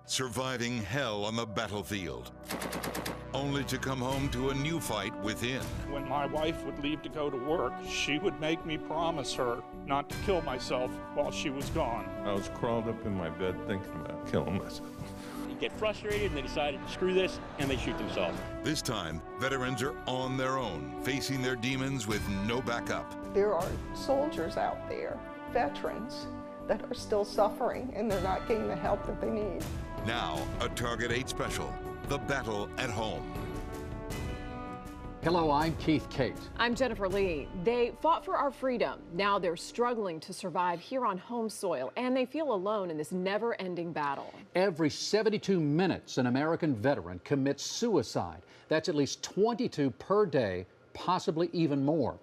surviving hell on the battlefield, only to come home to a new fight within. When my wife would leave to go to work, she would make me promise her not to kill myself while she was gone. I was crawled up in my bed thinking about killing myself. They get frustrated and they decide, screw this, and they shoot themselves. This time, veterans are on their own, facing their demons with no backup. There are soldiers out there, veterans, that are still suffering and they're not getting the help that they need. Now, a Target 8 special, The Battle at Home. Hello, I'm Keith Cate. I'm Jennifer Lee. They fought for our freedom. Now they're struggling to survive here on home soil, and they feel alone in this never-ending battle. Every 72 minutes, an American veteran commits suicide. That's at least 22 per day, possibly even more.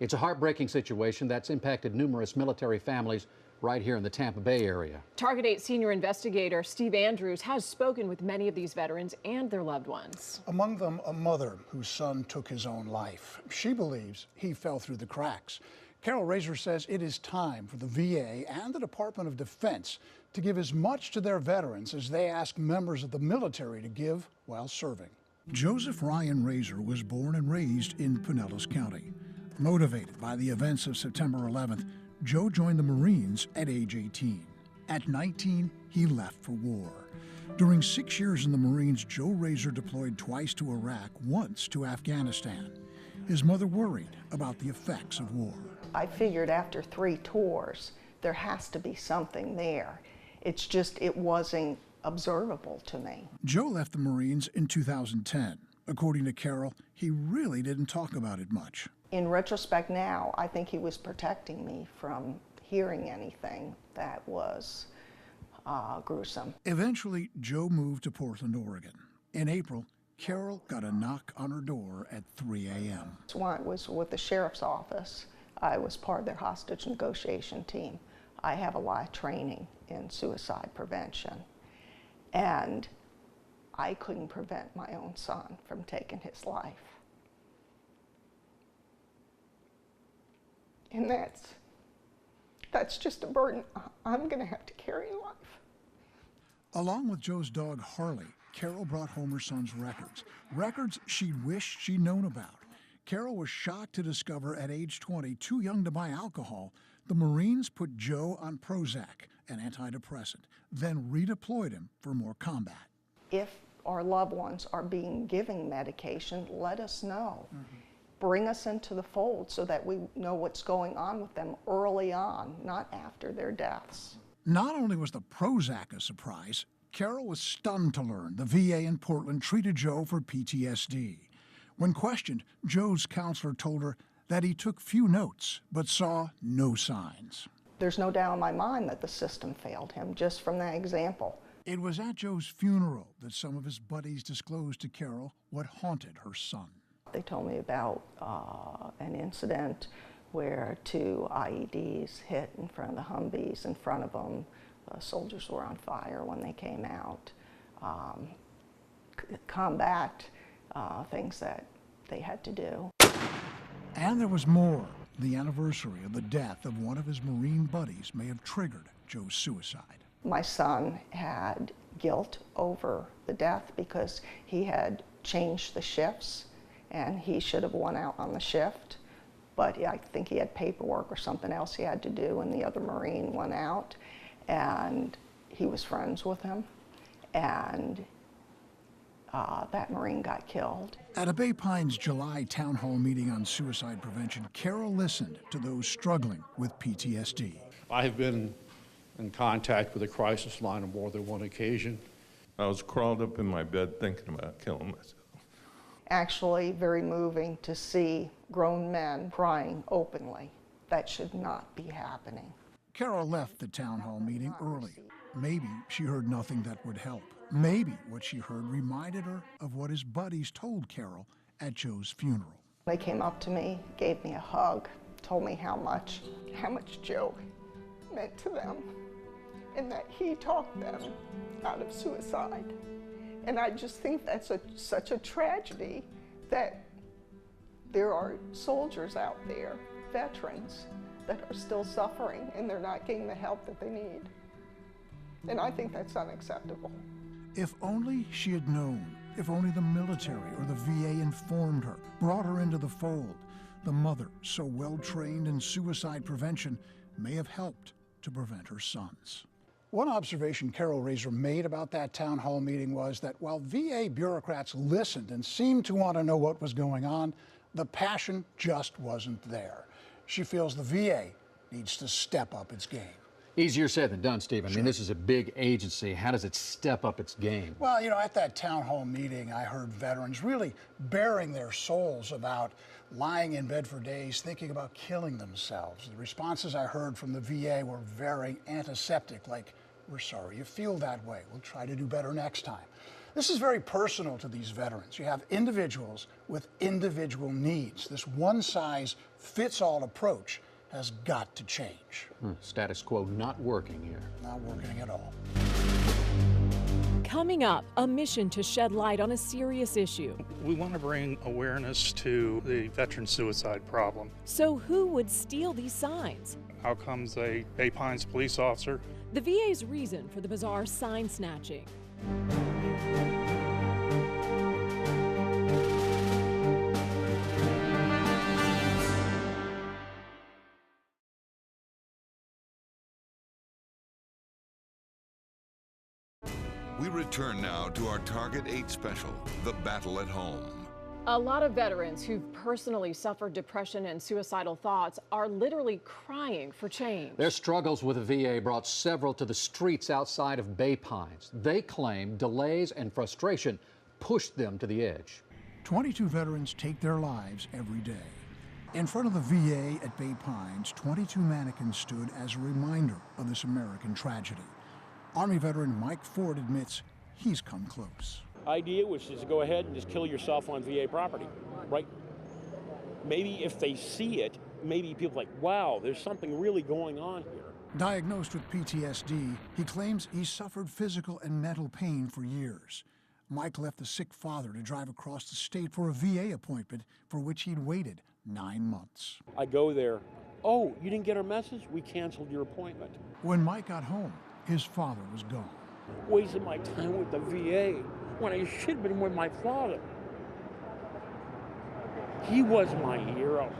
It's a heartbreaking situation that's impacted numerous military families right here in the Tampa Bay area. Target 8 senior investigator Steve Andrews has spoken with many of these veterans and their loved ones. Among them, a mother whose son took his own life. She believes he fell through the cracks. Carol Razor says it is time for the VA and the Department of Defense to give as much to their veterans as they ask members of the military to give while serving. Joseph Ryan Razor was born and raised in Pinellas County. Motivated by the events of September 11th, Joe joined the Marines at age 18. At 19, he left for war. During 6 years in the Marines, Joe Razor deployed twice to Iraq, once to Afghanistan. His mother worried about the effects of war. I figured after 3 tours, there has to be something there. It's just, it wasn't observable to me. Joe left the Marines in 2010. According to Carol, he really didn't talk about it much. In retrospect now, I think he was protecting me from hearing anything that was gruesome. Eventually, Joe moved to Portland, Oregon. In April, Carol got a knock on her door at 3 a.m. When I was with the sheriff's office, I was part of their hostage negotiation team. I have a lot of training in suicide prevention, and I couldn't prevent my own son from taking his life. And that's just a burden I'm going to have to carry in life. Along with Joe's dog Harley, Carol brought home her son's records she'd wished she'd known about. Carol was shocked to discover at age 20, too young to buy alcohol, the Marines put Joe on Prozac, an antidepressant, then redeployed him for more combat. If our loved ones are being given medication, let us know. Bring us into the fold so that we know what's going on with them early on, not after their deaths. Not only was the Prozac a surprise, Carol was stunned to learn the VA in Portland treated Joe for PTSD. When questioned, Joe's counselor told her that he took few notes but saw no signs. There's no doubt in my mind that the system failed him, just from that example. It was at Joe's funeral that some of his buddies disclosed to Carol what haunted her son. They told me about an incident where 2 IEDs hit in front of the Humvees. In front of them, soldiers were on fire when they came out. Combat things that they had to do. And there was more. The anniversary of the death of one of his Marine buddies may have triggered Joe's suicide. My son had guilt over the death because he had changed the shifts and he should have won out on the shift. But I think he had paperwork or something else he had to do, and the other Marine went out, and he was friends with him, and that Marine got killed. At a Bay Pines July town hall meeting on suicide prevention, Carol listened to those struggling with PTSD. I have been in contact with the crisis line on more than one occasion. I was crawled up in my bed thinking about killing myself. Actually, very moving to see grown men crying openly. That should not be happening. Carol left the town hall meeting early. Maybe she heard nothing that would help. Maybe what she heard reminded her of what his buddies told Carol at Joe's funeral. They came up to me, gave me a hug, told me how much Joe meant to them, and that he talked them out of suicide. And I just think that's such a tragedy that there are soldiers out there, veterans, that are still suffering and they're not getting the help that they need. And I think that's unacceptable. If only she had known, if only the military or the VA informed her, brought her into the fold, the mother, so well trained in suicide prevention, may have helped to prevent her sons. One observation Carol Razor made about that town hall meeting was that while VA bureaucrats listened and seemed to want to know what was going on, the passion just wasn't there. She feels the VA needs to step up its game. Easier said than done, Steve. I mean, this is a big agency. How does it step up its game? Well, you know, at that town hall meeting, I heard veterans really bearing their souls about lying in bed for days, thinking about killing themselves. The responses I heard from the VA were very antiseptic, like, "We're sorry you feel that way. We'll try to do better next time." This is very personal to these veterans. You have individuals with individual needs. This one-size-fits-all approach has got to change. Status quo not working here. Not working at all. Coming up, a mission to shed light on a serious issue. We want to bring awareness to the veteran suicide problem. So who would steal these signs? How comes a Bay Pines police officer? The VA's reason for the bizarre sign snatching. We return now to our Target 8 special, The Battle at Home. A lot of veterans who've personally suffered depression and suicidal thoughts are literally crying for change. Their struggles with the VA brought several to the streets outside of Bay Pines. They claim delays and frustration pushed them to the edge. 22 veterans take their lives every day. In front of the VA at Bay Pines, 22 mannequins stood as a reminder of this American tragedy. Army veteran Mike Ford admits he's come close. Idea was just to go ahead and just kill yourself on VA property, right? Maybe if they see it, maybe people are like, wow, there's something really going on here. Diagnosed with PTSD, he claims he suffered physical and mental pain for years. Mike left the sick father to drive across the state for a VA appointment for which he'd waited 9 months. I go there, oh, you didn't get our message? We canceled your appointment. When Mike got home, his father was gone. Wasted my time with the VA when I should have been with my father. He was my hero.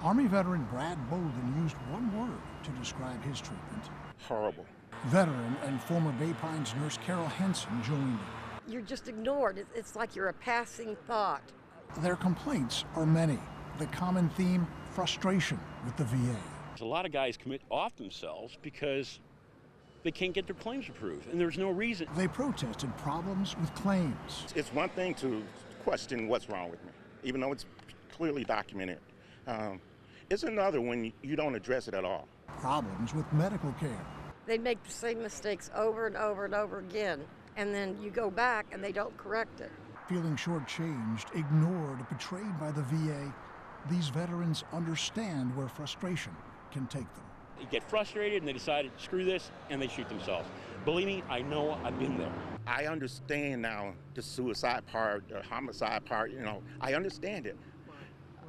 Army veteran Brad Bolden used one word to describe his treatment. Horrible. Veteran and former Bay Pines nurse Carol Henson joined him. You're just ignored. It's like you're a passing thought. Their complaints are many. The common theme, frustration with the VA. A lot of guys commit off themselves because they can't get their claims approved, and there's no reason. They protested problems with claims. It's one thing to question what's wrong with me, even though it's clearly documented. It's another when you don't address it at all. Problems with medical care. They make the same mistakes over and over and over again, and then you go back and they don't correct it. Feeling shortchanged, ignored, betrayed by the VA, these veterans understand where frustration can take them. They get frustrated and they decide, screw this, and they shoot themselves. Believe me, I know, I've been there. I understand now the suicide part, the homicide part, you know, I understand it.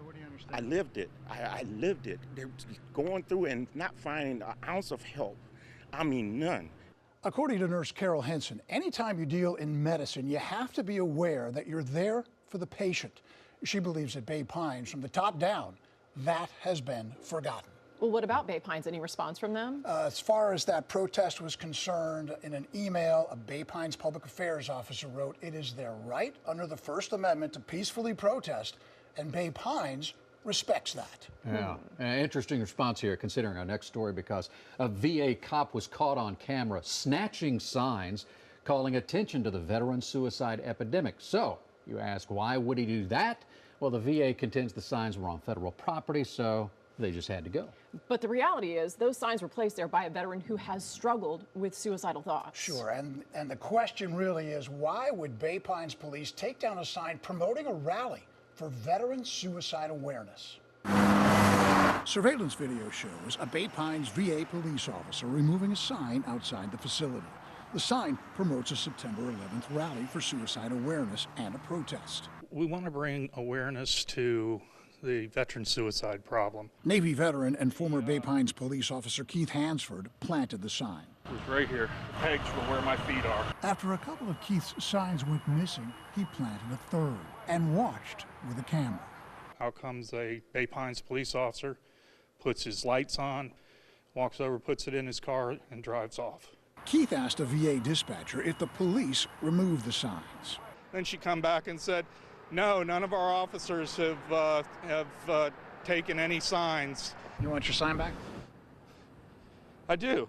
What do you understand? I lived it. I lived it. They're going through and not finding an ounce of help. I mean, none. According to nurse Carol Henson, anytime you deal in medicine, you have to be aware that you're there for the patient. She believes at Bay Pines, from the top down, that has been forgotten. Well, what about Bay Pines? Any response from them? As far as that protest was concerned, in an email, a Bay Pines public affairs officer wrote, "It is their right under the First Amendment to peacefully protest, and Bay Pines respects that." Yeah, interesting response here, considering our next story, because a VA cop was caught on camera snatching signs calling attention to the veteran suicide epidemic. So, you ask, why would he do that? Well, the VA contends the signs were on federal property, so they just had to go. But the reality is those signs were placed there by a veteran who has struggled with suicidal thoughts. Sure, and the question really is, why would Bay Pines police take down a sign promoting a rally for veteran suicide awareness? Surveillance video shows a Bay Pines VA police officer removing a sign outside the facility. The sign promotes a September 11th rally for suicide awareness and a protest. We want to bring awareness to the veteran suicide problem. Navy veteran and former Bay Pines police officer Keith Hansford planted the sign. It was right here. The pegs were where my feet are. After a couple of Keith's signs went missing, he planted a third and watched with a camera. Out comes a Bay Pines police officer, puts his lights on, walks over, puts it in his car, and drives off. Keith asked a VA dispatcher if the police removed the signs. Then she come back and said, no, none of our officers have taken any signs. You want your sign back? I do.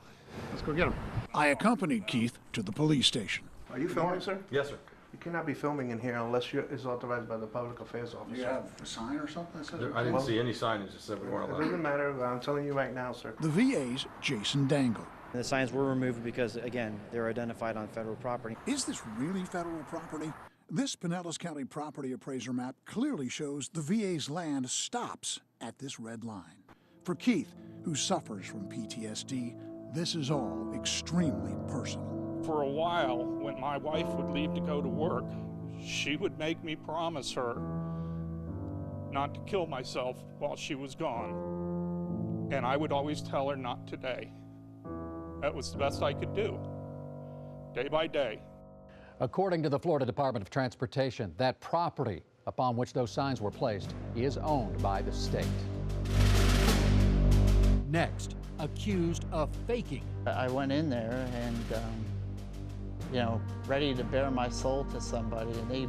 Let's go get him. I accompanied Keith to the police station. Are you filming, sir? Yes, sir. You cannot be filming in here unless it's authorized by the public affairs officer. Do you have a sign or something that says I didn't see any signage that said we weren't It allowed. doesn't matter. I'm telling you right now, sir. The VA's Jason Dangle. The signs were removed because, again, they're identified on federal property. Is this really federal property? This Pinellas County property appraiser map clearly shows the VA's land stops at this red line. For Keith, who suffers from PTSD, this is all extremely personal. For a while, when my wife would leave to go to work, she would make me promise her not to kill myself while she was gone. And I would always tell her not today. That was the best I could do, day by day. According to the Florida Department of Transportation, that property upon which those signs were placed is owned by the state. Next, accused of faking. I went in there and, ready to bare my soul to somebody, and they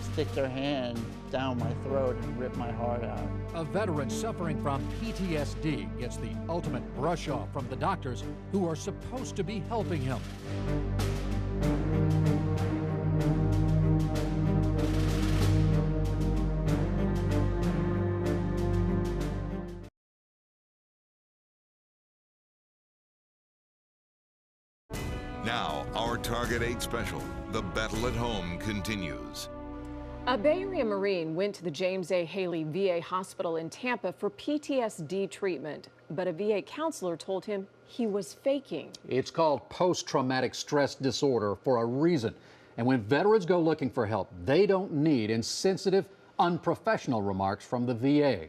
stick their hand down my throat and rip my heart out. A veteran suffering from PTSD gets the ultimate brush off from the doctors who are supposed to be helping him. Now, our Target 8 special, The Battle at Home, continues. A Bay Area Marine went to the James A. Haley VA Hospital in Tampa for PTSD treatment, but a VA counselor told him he was faking. It's called post-traumatic stress disorder for a reason. And when veterans go looking for help, they don't need insensitive, unprofessional remarks from the VA.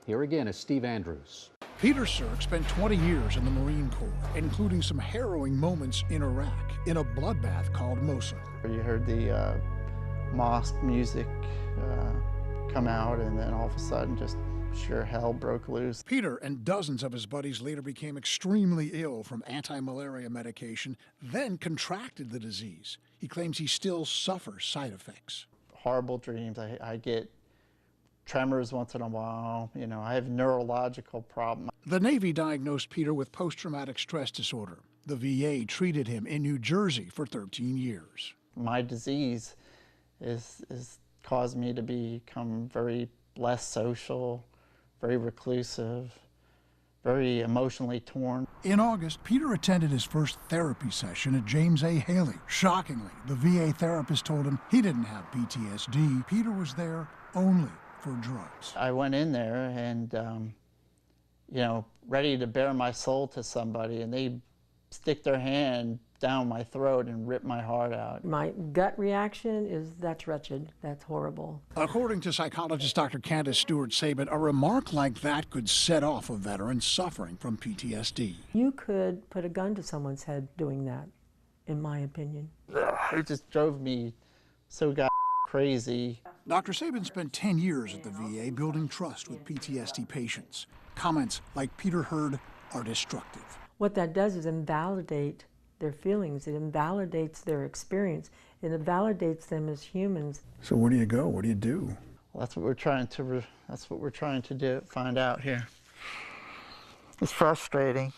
Here again is Steve Andrews. Peter Sirk spent 20 years in the Marine Corps, including some harrowing moments in Iraq in a bloodbath called Mosul. You heard the mosque music come out, and then all of a sudden just sheer hell broke loose. Peter and dozens of his buddies later became extremely ill from anti-malaria medication, then contracted the disease. He claims he still suffers side effects. Horrible dreams. I get tremors once in a while. I have neurological problems. The Navy diagnosed Peter with post-traumatic stress disorder. The VA treated him in New Jersey for 13 years. My disease is caused me to become very less social, very reclusive, very emotionally torn. In August, Peter attended his first therapy session at James A. Haley. Shockingly, the VA therapist told him he didn't have PTSD. Peter was there only for drugs. I went in there and, ready to bare my soul to somebody, and they stick their hand down my throat and rip my heart out. My gut reaction is that's wretched, that's horrible. According to psychologist Dr. Candace Stewart-Sabin, a remark like that could set off a veteran suffering from PTSD. You could put a gun to someone's head doing that, in my opinion. It just drove me so crazy. Dr. Sabin spent 10 years at the VA building trust with PTSD patients. Comments like Peter heard are destructive. What that does is invalidate their feelings. It invalidates their experience. It invalidates them as humans. So where do you go? What do you do? Well, that's what we're trying to do. Find out here. It's frustrating.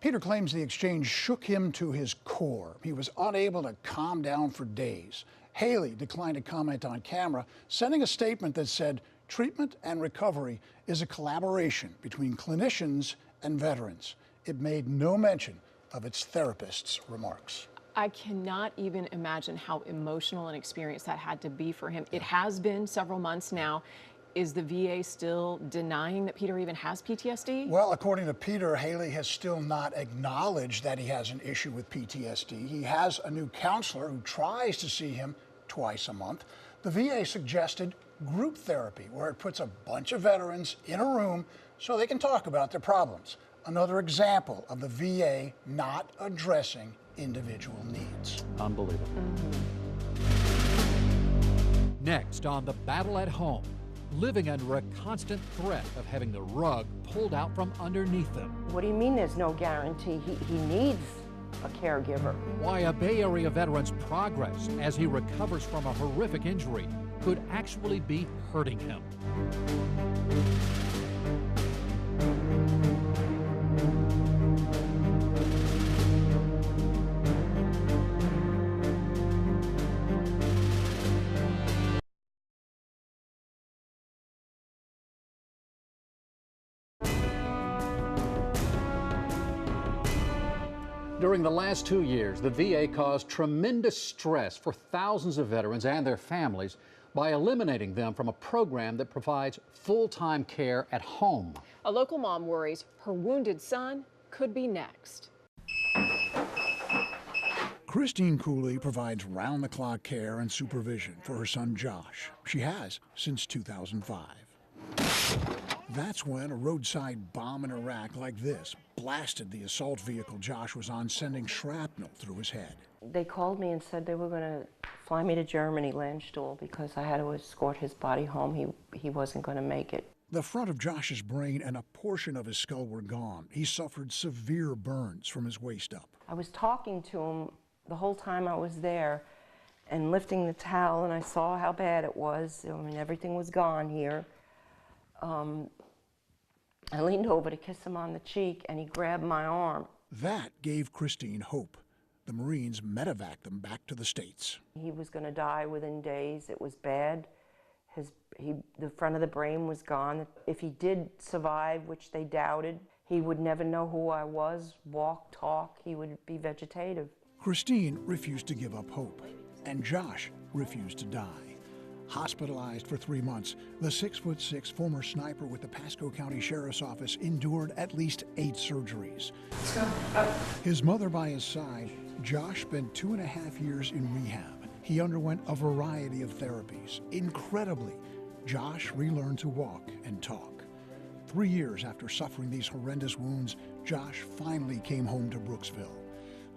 Peter claims the exchange shook him to his core. He was unable to calm down for days. Haley declined to comment on camera, sending a statement that said, "Treatment and recovery is a collaboration between clinicians and veterans." It made no mention of its therapist's remarks. I cannot even imagine how emotional an experience that had to be for him. It has been several months now. Is the VA still denying that Peter even has PTSD? Well, according to Peter, Haley has still not acknowledged that he has an issue with PTSD. He has a new counselor who tries to see him twice a month. The VA suggested group therapy, where it puts a bunch of veterans in a room so they can talk about their problems. Another example of the VA not addressing individual needs. Unbelievable. Next on The Battle at Home, living under a constant threat of having the rug pulled out from underneath them. What do you mean there's no guarantee? He needs a caregiver. Why a Bay Area veteran's progress as he recovers from a horrific injury could actually be hurting him. During the last 2 years, the VA caused tremendous stress for thousands of veterans and their families by eliminating them from a program that provides full-time care at home. A local mom worries her wounded son could be next. Christine Cooley provides round-the-clock care and supervision for her son Josh. She has since 2005. That's when a roadside bomb in Iraq like this blasted the assault vehicle Josh was on, sending shrapnel through his head. They called me and said they were going to fly me to Germany, Landstuhl, because I had to escort his body home. He wasn't going to make it. The front of Josh's brain and a portion of his skull were gone. He suffered severe burns from his waist up. I was talking to him the whole time I was there and lifting the towel, and I saw how bad it was. I mean, everything was gone here. I leaned over to kiss him on the cheek, and he grabbed my arm. That gave Christine hope. The Marines medevaced them back to the States. He was going to die within days. It was bad. The front of the brain was gone. If he did survive, which they doubted, he would never know who I was, walk, talk. He would be vegetative. Christine refused to give up hope, and Josh refused to die. Hospitalized for 3 months, the 6'6" former sniper with the Pasco County Sheriff's Office endured at least 8 surgeries. Let's go. Up. His mother by his side, Josh spent 2.5 years in rehab. He underwent a variety of therapies. Incredibly, Josh relearned to walk and talk. 3 years after suffering these horrendous wounds, Josh finally came home to Brooksville.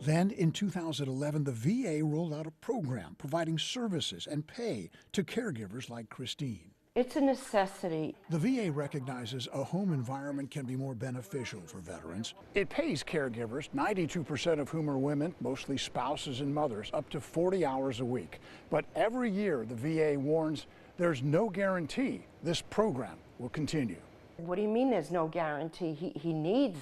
Then, in 2011, the VA rolled out a program providing services and pay to caregivers like Christine. It's a necessity. The VA recognizes a home environment can be more beneficial for veterans. It pays caregivers, 92% of whom are women, mostly spouses and mothers, up to 40 hours a week. But every year, the VA warns there's no guarantee this program will continue. What do you mean there's no guarantee? He needs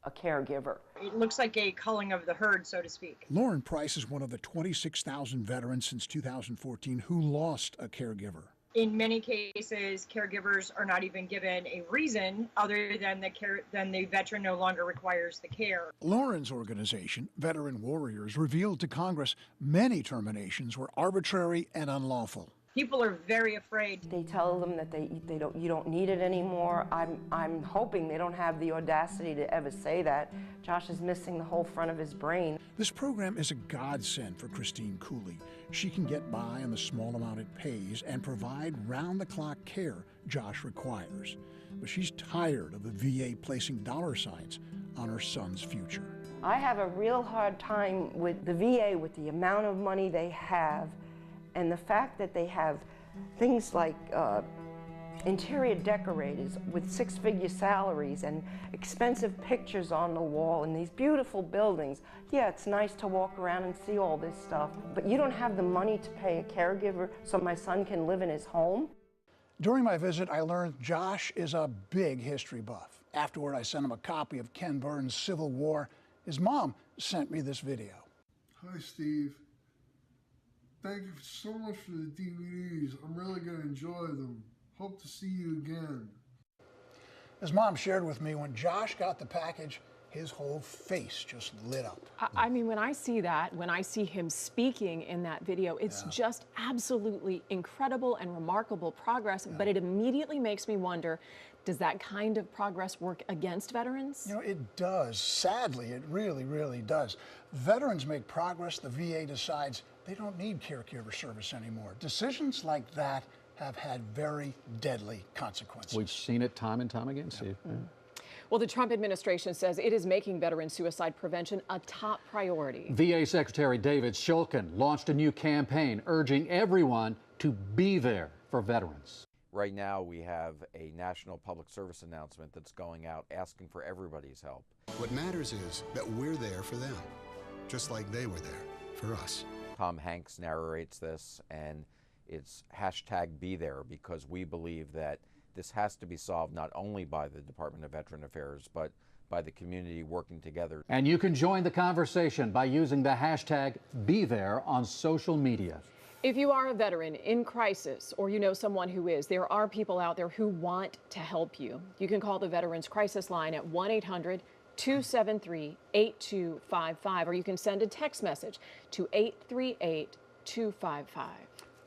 a caregiver. It looks like a culling of the herd, so to speak. Lauren Price is one of the 26,000 veterans since 2014 who lost a caregiver. In many cases, caregivers are not even given a reason other than the veteran no longer requires the care. Lauren's organization, Veteran Warriors, revealed to Congress many terminations were arbitrary and unlawful. People are very afraid. They tell them that you don't need it anymore. I'm hoping they don't have the audacity to ever say that. Josh is missing the whole front of his brain. This program is a godsend for Christine Cooley. She can get by on the small amount it pays and provide round-the-clock care Josh requires. But she's tired of the VA placing dollar signs on her son's future. I have a real hard time with the VA, with the amount of money they have, and the fact that they have things like interior decorators with 6-figure salaries and expensive pictures on the wall and these beautiful buildings. Yeah, it's nice to walk around and see all this stuff, but you don't have the money to pay a caregiver so my son can live in his home? During my visit, I learned Josh is a big history buff. Afterward, I sent him a copy of Ken Burns' Civil War. His mom sent me this video. Hi, Steve. Thank you so much for the DVDs. I'm really going to enjoy them. Hope to see you again. His mom shared with me when Josh got the package, his whole face just lit up. I mean, when I see that, when I see him speaking in that video, it's just absolutely incredible and remarkable progress, but it immediately makes me wonder, does that kind of progress work against veterans? You know, it does. Sadly, it really, really does. Veterans make progress, the VA decides they don't need caregiver service anymore. Decisions like that have had very deadly consequences. We've seen it time and time again, Steve. Well, the Trump administration says it is making veteran suicide prevention a top priority. VA Secretary David Shulkin launched a new campaign urging everyone to be there for veterans. Right now, we have a national public service announcement that's going out asking for everybody's help. What matters is that we're there for them, just like they were there for us. Tom Hanks narrates this, and it's #BeThere, because we believe that this has to be solved not only by the Department of Veteran Affairs, but by the community working together. And you can join the conversation by using the #BeThere on social media. If you are a veteran in crisis or you know someone who is, there are people out there who want to help you. You can call the Veterans Crisis Line at 1-800-273-8255, or you can send a text message to 838-255.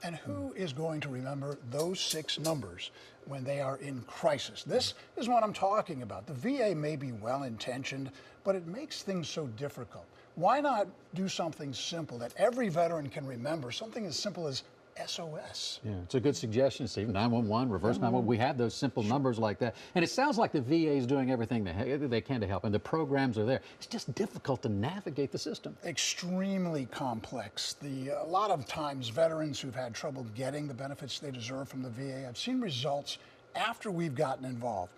And who is going to remember those 6 numbers when they are in crisis? This is what I'm talking about. The VA may be well-intentioned, but it makes things so difficult. Why not do something simple that every veteran can remember, something as simple as SOS? Yeah, it's a good suggestion, Steve. 911, reverse 911. We have those simple numbers like that. And it sounds like the VA is doing everything they can to help, and the programs are there. It's just difficult to navigate the system. Extremely complex. A lot of times, veterans who've had trouble getting the benefits they deserve from the VA, I've seen results after we've gotten involved.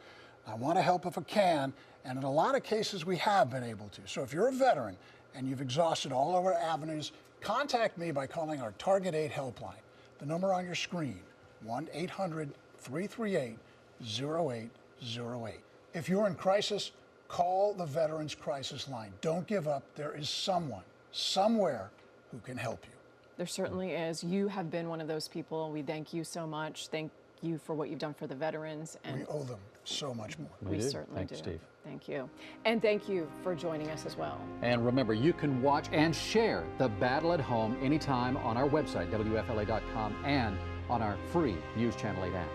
I want to help if I can, and in a lot of cases, we have been able to. So if you're a veteran and you've exhausted all of our avenues, contact me by calling our Target 8 helpline. The number on your screen, 1-800-338-0808. If you're in crisis, call the Veterans Crisis Line. Don't give up. There is someone, somewhere, who can help you. There certainly is. You have been one of those people. We thank you so much. Thank you for what you've done for the veterans. And we owe them so much more. We certainly do. Thanks, Steve. Thank you. And thank you for joining us as well. And remember, you can watch and share the battle at home anytime on our website, WFLA.com, and on our free News Channel 8 app.